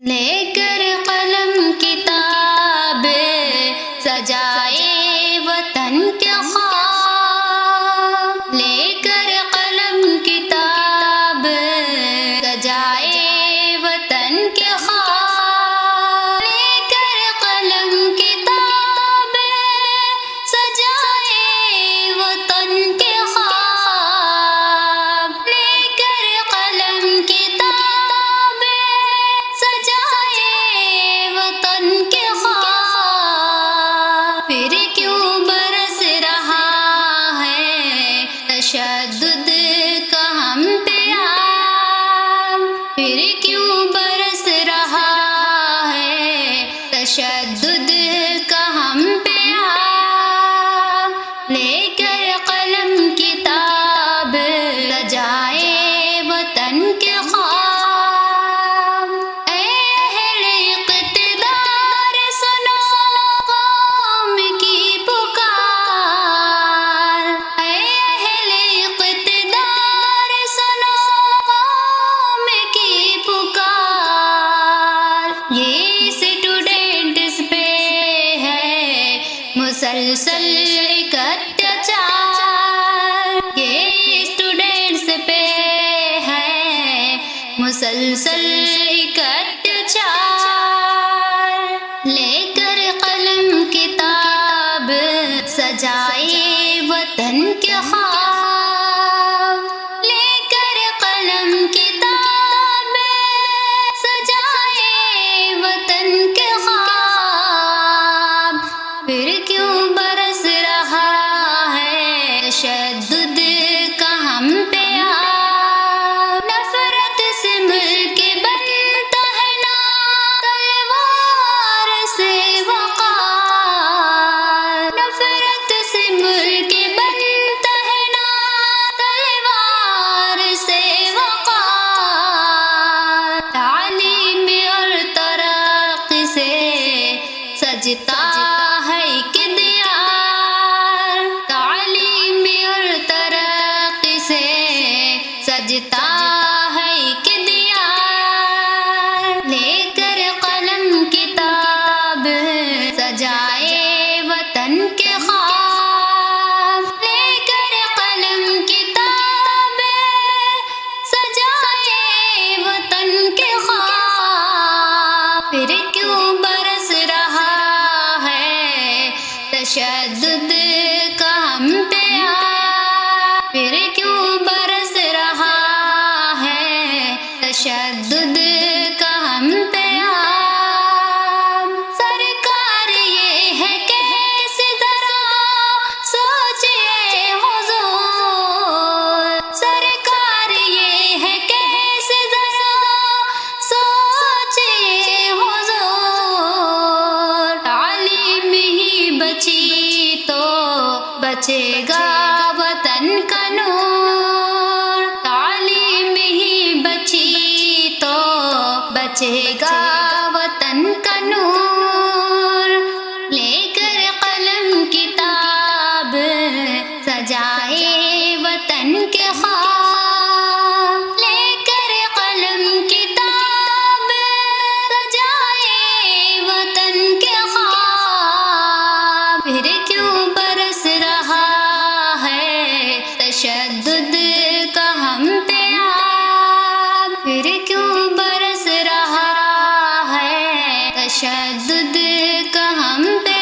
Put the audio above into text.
لے کر قلم کتاب سجائے وطن کے خواب، لے کر قلم کتاب سجائے وطن کے خواب، لے کر قلم کتاب سجائے وطن کے خواب، لے کر قلم کتاب سجائے وطن کے خواب، پھر کیوں برس رہا ہے تشدد کا ہم پہ آب، پھر کیوں برس رہا ہے تشدد کا ہم پہ آب، لے کر قلم کتاب سجائے وطن کے خواب، اے اہل اقتدار سنو قوم کی پکار، اے اہل اقتدار سنو قوم کی پکار، یہ اسٹوڈنٹس پہ ہے مسلسل ایک اتیاچار، یہ اسٹوڈنٹس پہ ہے مسلسل ایک اتیاچار، لے کر قلم کتاب سجائے وطن کے خواب، لے کر قلم کتاب سجائے وطن کے خواب، پھر کیوں برس رہا ہے تشدد کا ہم پہ آب، نفرت سے ملک بنتا ہے نا تلوار سے وقار، نفرت سے ملک بنتا ہے نا تلوار سے وقار، تعلیم اور ترقی سے سجتا ہے کہ دیار، تعلیم اور ترقی سے سجتا ہے کہ دیار، لے کر قلم کتاب سجائے وطن کے خواب، لے کر قلم کتاب سجائے وطن کے خواب، پھر کیوں برس رہا ہے تشدد کا ہم پہ آب، پھر کیوں برس رہا ہے تشدد کا ہم پہ آب، سرکار یہ ہے کیسے ذرا سوچئے حضور، سرکار یہ ہے کیسے ذرا سوچئے حضور، تعلیم ہی بچی تو بچے گا وطن کا نور، تعلیم ہی بچی تو بچے گا وطن کا نور، لے کر قلم کتاب سجائے وطن کے خواب، لے کر قلم کتاب سجائے وطن کے خواب، پھر کیوں برس رہا ہے تشدد کا ہم پہ آب، پھر کیوں برس رہا ہے تشدد کا ہم پہ